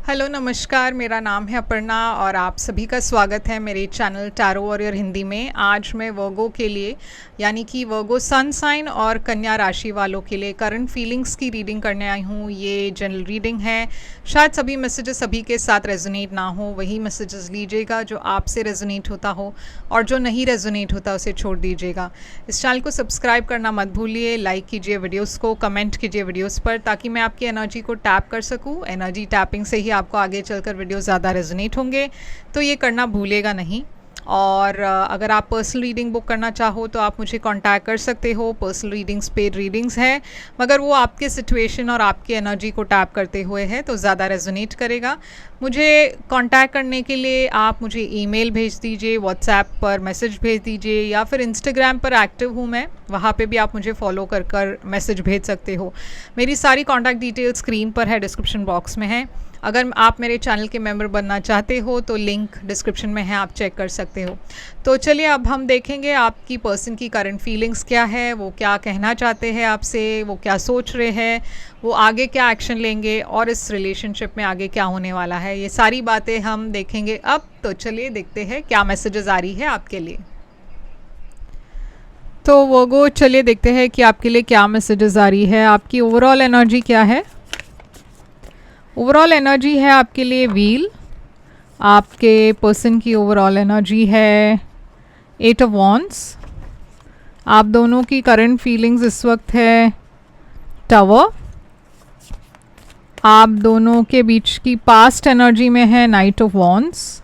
Hello नमस्कार, मेरा नाम है अपर्णा और आप सभी का स्वागत है मेरे चैनल टैरो वॉरियर हिंदी में। आज मैं वर्गो के लिए यानी कि वर्गो सन साइन और कन्या राशि वालों के लिए करंट फीलिंग्स की रीडिंग करने आई हूँ। ये जनरल रीडिंग है, शायद सभी मैसेजेस सभी के साथ रेजोनेट ना हो, वही मैसेजेस लीजिएगा जो आपसे रेजोनेट होता हो और जो नहीं रेजोनेट होता उसे छोड़ दीजिएगा। इस चैनल को सब्सक्राइब करना मत भूलिए, लाइक कीजिए वीडियोज़ को, कमेंट कीजिए वीडियोज़ पर ताकि मैं आपकी एनर्जी को टैप कर सकूँ। एनर्जी टैपिंग से ही आपको आगे चलकर वीडियो ज़्यादा रेजोनेट होंगे, तो ये करना भूलिएगा नहीं। और अगर आप पर्सनल रीडिंग बुक करना चाहो तो आप मुझे कांटेक्ट कर सकते हो। पर्सनल रीडिंग्स पेड रीडिंग्स है, मगर वो आपके सिचुएशन और आपकी एनर्जी को टैप करते हुए है तो ज़्यादा रेजोनेट करेगा। मुझे कांटेक्ट करने के लिए आप मुझे ईमेल भेज दीजिए, व्हाट्सएप पर मैसेज भेज दीजिए, या फिर इंस्टाग्राम पर एक्टिव हूँ मैं, वहाँ पे भी आप मुझे फॉलो कर मैसेज भेज सकते हो। मेरी सारी कॉन्टैक्ट डिटेल स्क्रीन पर है, डिस्क्रिप्शन बॉक्स में है। अगर आप मेरे चैनल के मेंबर बनना चाहते हो तो लिंक डिस्क्रिप्शन में है, आप चेक कर सकते हो। तो चलिए अब हम देखेंगे आपकी पर्सन की करंट फीलिंग्स क्या है, वो क्या कहना चाहते हैं आपसे, वो क्या सोच रहे हैं, वो आगे क्या एक्शन लेंगे और इस रिलेशनशिप में आगे क्या होने वाला है। ये सारी बातें हम देखेंगे अब। तो चलिए देखते हैं क्या मैसेजेस आ रही है आपके लिए। तो वो चलिए देखते हैं कि आपके लिए क्या मैसेजेस आ रही है। आपकी ओवरऑल एनर्जी क्या है? ओवरऑल एनर्जी है आपके लिए व्हील। आपके पर्सन की ओवरऑल एनर्जी है 8 ऑफ वॉन्ड्स। आप दोनों की करंट फीलिंग्स इस वक्त है टावर। आप दोनों के बीच की पास्ट एनर्जी में है नाइट ऑफ वॉन्ड्स।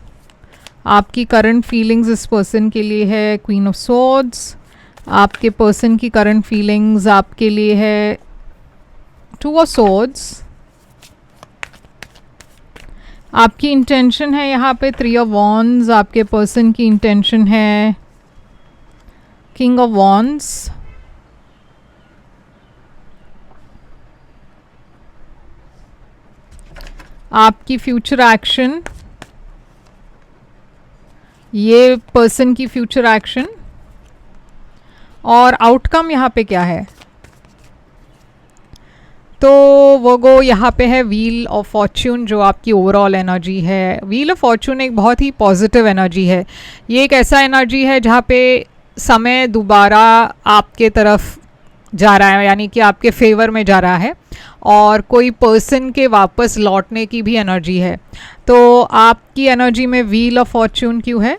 आपकी करंट फीलिंग्स इस पर्सन के लिए है क्वीन ऑफ स्वॉर्ड्स। आपके पर्सन की करंट फीलिंग्स आपके लिए है 2 ऑफ स्वॉर्ड्स। आपकी इंटेंशन है यहाँ पे 3 ऑफ वॉन्ड्स। आपके पर्सन की इंटेंशन है किंग ऑफ वॉन्ड्स। आपकी फ्यूचर एक्शन, ये पर्सन की फ्यूचर एक्शन और आउटकम यहाँ पे क्या है। तो वो यहाँ पे है व्हील ऑफ फॉर्च्यून, जो आपकी ओवरऑल एनर्जी है। व्हील ऑफ फॉर्च्यून एक बहुत ही पॉजिटिव एनर्जी है। ये एक ऐसा एनर्जी है जहाँ पे समय दोबारा आपके तरफ जा रहा है, यानी कि आपके फेवर में जा रहा है, और कोई पर्सन के वापस लौटने की भी एनर्जी है। तो आपकी एनर्जी में व्हील ऑफ फॉर्च्यून क्यों है?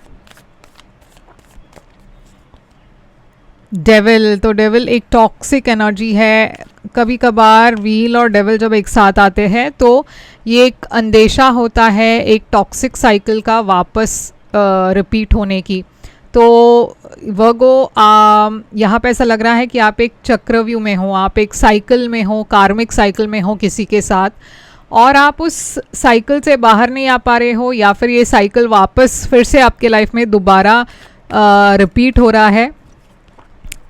डेविल। तो डेविल एक टॉक्सिक एनर्जी है। कभी कभार व्हील और डेविल जब एक साथ आते हैं तो ये एक अंदेशा होता है एक टॉक्सिक साइकिल का वापस रिपीट होने की। तो वर्गो यहाँ पे ऐसा लग रहा है कि आप एक चक्रव्यूह में हो, आप एक साइकिल में हो, कार्मिक साइकिल में हो किसी के साथ, और आप उस साइकिल से बाहर नहीं आ पा रहे हो, या फिर ये साइकिल वापस फिर से आपके लाइफ में दोबारा रिपीट हो रहा है।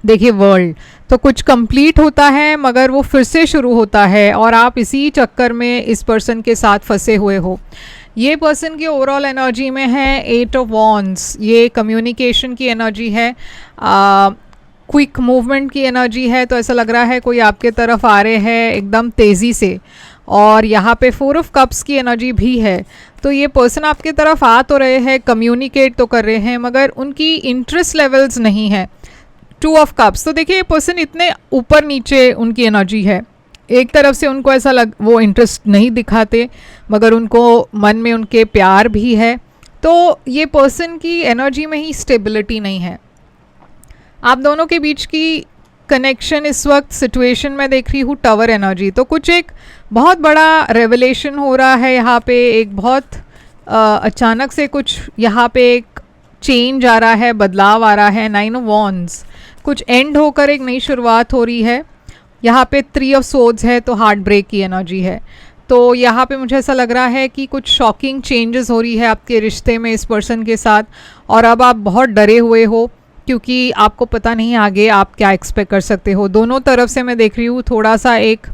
देखिए वर्ल्ड तो कुछ कंप्लीट होता है मगर वो फिर से शुरू होता है, और आप इसी चक्कर में इस पर्सन के साथ फंसे हुए हो। ये पर्सन की ओवरऑल एनर्जी में है 8 ऑफ वॉन्ड्स। ये कम्युनिकेशन की एनर्जी है, क्विक मूवमेंट की एनर्जी है। तो ऐसा लग रहा है कोई आपके तरफ आ रहे हैं एकदम तेज़ी से, और यहाँ पे 4 ऑफ कप्स की एनर्जी भी है। तो ये पर्सन आपके तरफ आ तो रहे हैं, कम्युनिकेट तो कर रहे हैं, मगर उनकी इंटरेस्ट लेवल्स नहीं है। 2 ऑफ कप्स, तो देखिए ये पर्सन इतने ऊपर नीचे उनकी एनर्जी है। एक तरफ से उनको ऐसा वो इंटरेस्ट नहीं दिखाते, मगर उनको मन में उनके प्यार भी है। तो ये पर्सन की एनर्जी में ही स्टेबिलिटी नहीं है। आप दोनों के बीच की कनेक्शन इस वक्त सिचुएशन में देख रही हूँ टावर एनर्जी। तो कुछ एक बहुत बड़ा रेवलेशन हो रहा है यहाँ पे, एक बहुत अचानक से कुछ यहाँ पे एक चेंज आ रहा है, बदलाव आ रहा है। 9 ऑफ वॉन्ड्स, कुछ एंड होकर एक नई शुरुआत हो रही है। यहाँ पे 3 ऑफ सोर्ड्स है, तो हार्ट ब्रेक की एनर्जी है। तो यहाँ पे मुझे ऐसा लग रहा है कि कुछ शॉकिंग चेंजेस हो रही है आपके रिश्ते में इस पर्सन के साथ, और अब आप बहुत डरे हुए हो क्योंकि आपको पता नहीं आगे आप क्या एक्सपेक्ट कर सकते हो। दोनों तरफ से मैं देख रही हूँ थोड़ा सा एक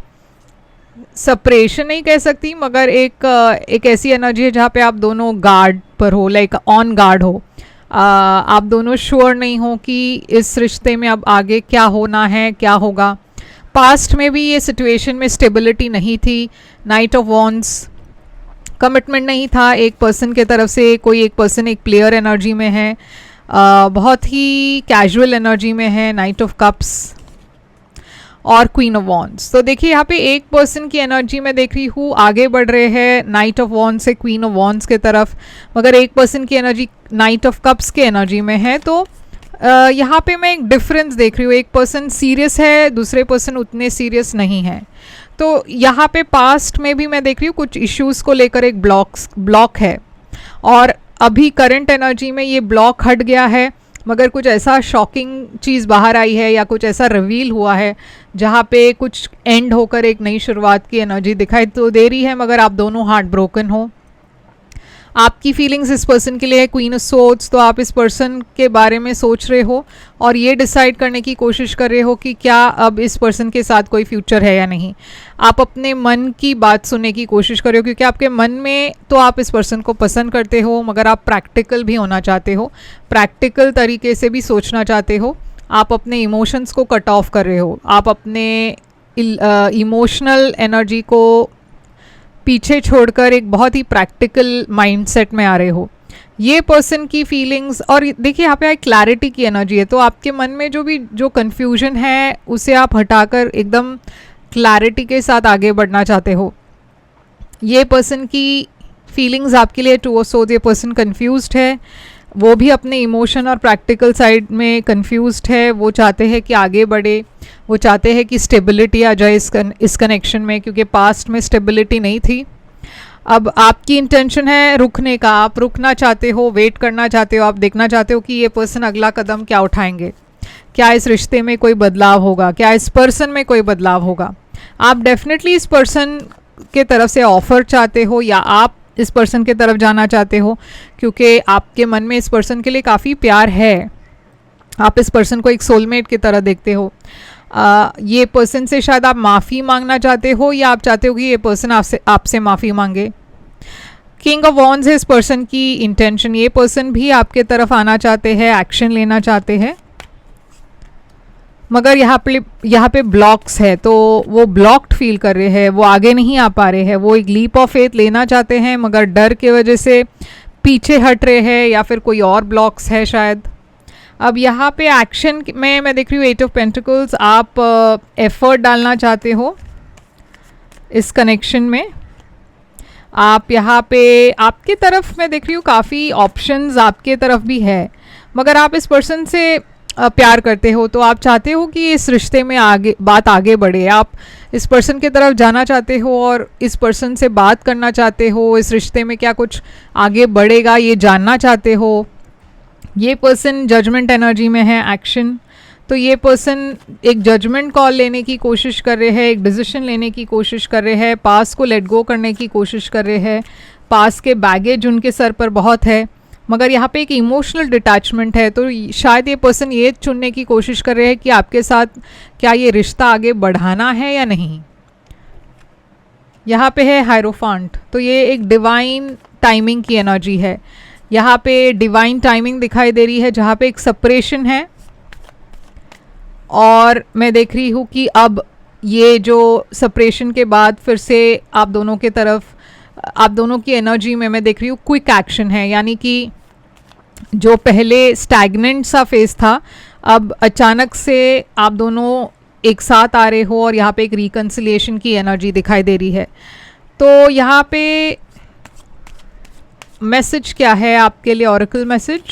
सेपरेशन नहीं कह सकती, मगर एक ऐसी एनर्जी है जहाँ पे आप दोनों गार्ड पर हो, लाइक ऑन गार्ड हो। आप दोनों श्योर नहीं हो कि इस रिश्ते में अब आगे क्या होना है, क्या होगा। पास्ट में भी ये सिचुएशन में स्टेबिलिटी नहीं थी। नाइट ऑफ वॉन्ड्स, कमिटमेंट नहीं था एक पर्सन के तरफ से, कोई एक पर्सन एक प्लेयर एनर्जी में है, बहुत ही कैजुअल एनर्जी में है, नाइट ऑफ कप्स और क्वीन ऑफ वॉन्ड्स। तो देखिए यहाँ पे एक पर्सन की एनर्जी में देख रही हूँ आगे बढ़ रहे हैं नाइट ऑफ वॉन्ड्स से क्वीन ऑफ वॉन्ड्स के तरफ, मगर एक पर्सन की एनर्जी नाइट ऑफ कप्स के एनर्जी में है। तो यहाँ पे मैं एक डिफरेंस देख रही हूँ, एक पर्सन सीरियस है, दूसरे पर्सन उतने सीरियस नहीं है। तो यहाँ पे पास्ट में भी मैं देख रही हूँ कुछ इश्यूज़ को लेकर एक ब्लॉक है, और अभी करंट एनर्जी में ये ब्लॉक हट गया है, मगर कुछ ऐसा शॉकिंग चीज़ बाहर आई है या कुछ ऐसा रिवील हुआ है जहाँ पे कुछ एंड होकर एक नई शुरुआत की एनर्जी दिखाई तो दे रही है, मगर आप दोनों हार्ट ब्रोकन हो। आपकी फीलिंग्स इस पर्सन के लिए है क्वीन ऑफ सोर्ड्स। तो आप इस पर्सन के बारे में सोच रहे हो और ये डिसाइड करने की कोशिश कर रहे हो कि क्या अब इस पर्सन के साथ कोई फ्यूचर है या नहीं। आप अपने मन की बात सुनने की कोशिश कर रहे हो, क्योंकि आपके मन में तो आप इस पर्सन को पसंद करते हो, मगर आप प्रैक्टिकल भी होना चाहते हो, प्रैक्टिकल तरीके से भी सोचना चाहते हो। आप अपने इमोशंस को कट ऑफ कर रहे हो, आप अपने इमोशनल एनर्जी को पीछे छोड़कर एक बहुत ही प्रैक्टिकल माइंडसेट में आ रहे हो। ये पर्सन की फीलिंग्स, और देखिए यहाँ पे क्लैरिटी की एनर्जी है, तो आपके मन में जो कन्फ्यूजन है उसे आप हटाकर एकदम क्लैरिटी के साथ आगे बढ़ना चाहते हो। ये पर्सन की फीलिंग्स आपके लिए टू सो ये पर्सन कन्फ्यूज्ड है, वो भी अपने इमोशन और प्रैक्टिकल साइड में कन्फ्यूज्ड है। वो चाहते हैं कि आगे बढ़े, वो चाहते हैं कि स्टेबिलिटी आ जाए इस कनेक्शन में, क्योंकि पास्ट में स्टेबिलिटी नहीं थी। अब आपकी इंटेंशन है रुकने का, आप रुकना चाहते हो, वेट करना चाहते हो, आप देखना चाहते हो कि ये पर्सन अगला कदम क्या उठाएंगे, क्या इस रिश्ते में कोई बदलाव होगा, क्या इस पर्सन में कोई बदलाव होगा। आप डेफिनेटली इस पर्सन के तरफ से ऑफर चाहते हो, या आप इस पर्सन के तरफ जाना चाहते हो, क्योंकि आपके मन में इस पर्सन के लिए काफ़ी प्यार है। आप इस पर्सन को एक सोलमेट की तरह देखते हो। ये पर्सन से शायद आप माफ़ी मांगना चाहते हो, या आप चाहते हो कि ये पर्सन आपसे माफ़ी मांगे। किंग ऑफ वॉन्ड्स है इस पर्सन की इंटेंशन। ये पर्सन भी आपके तरफ आना चाहते हैं, एक्शन लेना चाहते हैं, मगर यहाँ पे ब्लॉक्स है, तो वो ब्लॉक्ड फील कर रहे हैं, वो आगे नहीं आ पा रहे हैं। वो एक लीप ऑफ फेथ लेना चाहते हैं, मगर डर की वजह से पीछे हट रहे हैं, या फिर कोई और ब्लॉक्स है शायद। अब यहाँ पे एक्शन में मैं देख रही हूँ 8 ऑफ पेंटिकल्स। आप एफर्ट डालना चाहते हो इस कनेक्शन में। आप यहाँ पे आपके तरफ मैं देख रही हूँ काफ़ी ऑप्शंस आपके तरफ भी है, मगर आप इस पर्सन से प्यार करते हो, तो आप चाहते हो कि इस रिश्ते में बात आगे बढ़े। आप इस पर्सन की तरफ जाना चाहते हो और इस पर्सन से बात करना चाहते हो, इस रिश्ते में क्या कुछ आगे बढ़ेगा ये जानना चाहते हो। ये पर्सन जजमेंट एनर्जी में है, एक्शन। तो ये पर्सन एक जजमेंट कॉल लेने की कोशिश कर रहे हैं, एक डिसीजन लेने की कोशिश कर रहे हैं, पास को लेट गो करने की कोशिश कर रहे हैं। पास के बैगेज उनके सर पर बहुत है, मगर यहाँ पे एक इमोशनल डिटैचमेंट है। तो शायद ये पर्सन ये चुनने की कोशिश कर रहे हैं कि आपके साथ क्या ये रिश्ता आगे बढ़ाना है या नहीं। यहाँ पे है हायरोफांट, तो ये एक डिवाइन टाइमिंग की एनर्जी है। यहाँ पे डिवाइन टाइमिंग दिखाई दे रही है, जहाँ पे एक सेपरेशन है, और मैं देख रही हूँ कि अब ये जो सेपरेशन के बाद फिर से आप दोनों की एनर्जी में मैं देख रही हूँ क्विक एक्शन है। यानी कि जो पहले स्टैग्नेंट सा फेस था, अब अचानक से आप दोनों एक साथ आ रहे हो, और यहाँ पे एक रिकन्सिलिएशन की एनर्जी दिखाई दे रही है। तो यहाँ पे मैसेज क्या है आपके लिए, ऑरेकल मैसेज?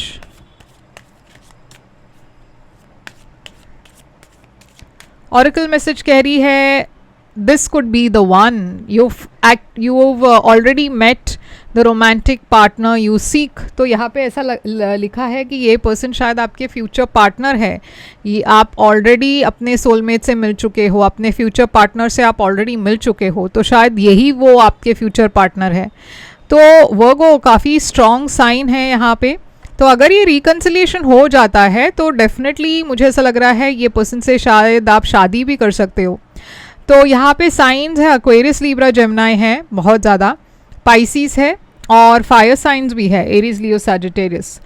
ऑरेकल मैसेज कह रही है this could be the one. You've already met the romantic partner you seek. तो यहाँ पे ऐसा लिखा है कि ये पर्सन शायद आपके फ्यूचर पार्टनर है। ये आप ऑलरेडी अपने सोलमेट से मिल चुके हो, अपने फ्यूचर पार्टनर से आप ऑलरेडी मिल चुके हो, तो शायद यही वो आपके फ्यूचर पार्टनर है। तो वर्गो काफ़ी स्ट्रॉन्ग साइन है यहाँ पे। तो अगर ये रिकन्सिलिएशन हो जाता है तो डेफिनेटली मुझे ऐसा लग रहा है ये पर्सन से शायद आप शादी भी कर सकते हो। तो यहाँ पे साइंस है, एक्वेरियस, लिब्रा, जेमिनी है बहुत ज़्यादा, पाइसिस है, और फायर साइंस भी है, एरीज, लियो, सैजिटेरियस,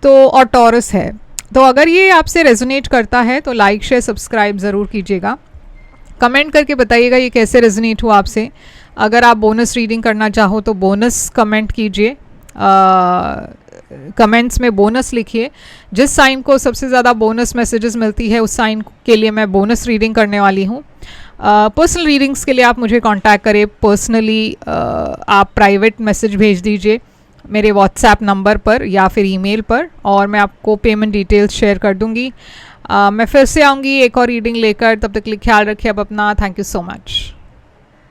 तो और टॉरस है। तो अगर ये आपसे रेजोनेट करता है तो लाइक, शेयर, सब्सक्राइब ज़रूर कीजिएगा। कमेंट करके बताइएगा ये कैसे रेजोनेट हुआ आपसे। अगर आप बोनस रीडिंग करना चाहो तो बोनस कमेंट कीजिए, कमेंट्स में बोनस लिखिए। जिस साइन को सबसे ज़्यादा बोनस मैसेजेस मिलती है उस साइन के लिए मैं बोनस रीडिंग करने वाली हूँ। पर्सनल रीडिंग्स के लिए आप मुझे कांटेक्ट करें पर्सनली, आप प्राइवेट मैसेज भेज दीजिए मेरे व्हाट्सएप नंबर पर या फिर ईमेल पर, और मैं आपको पेमेंट डिटेल्स शेयर कर दूँगी। मैं फिर से आऊँगी एक और रीडिंग लेकर, तब तक के लिए ख्याल रखिए आप अपना। Thank you so much.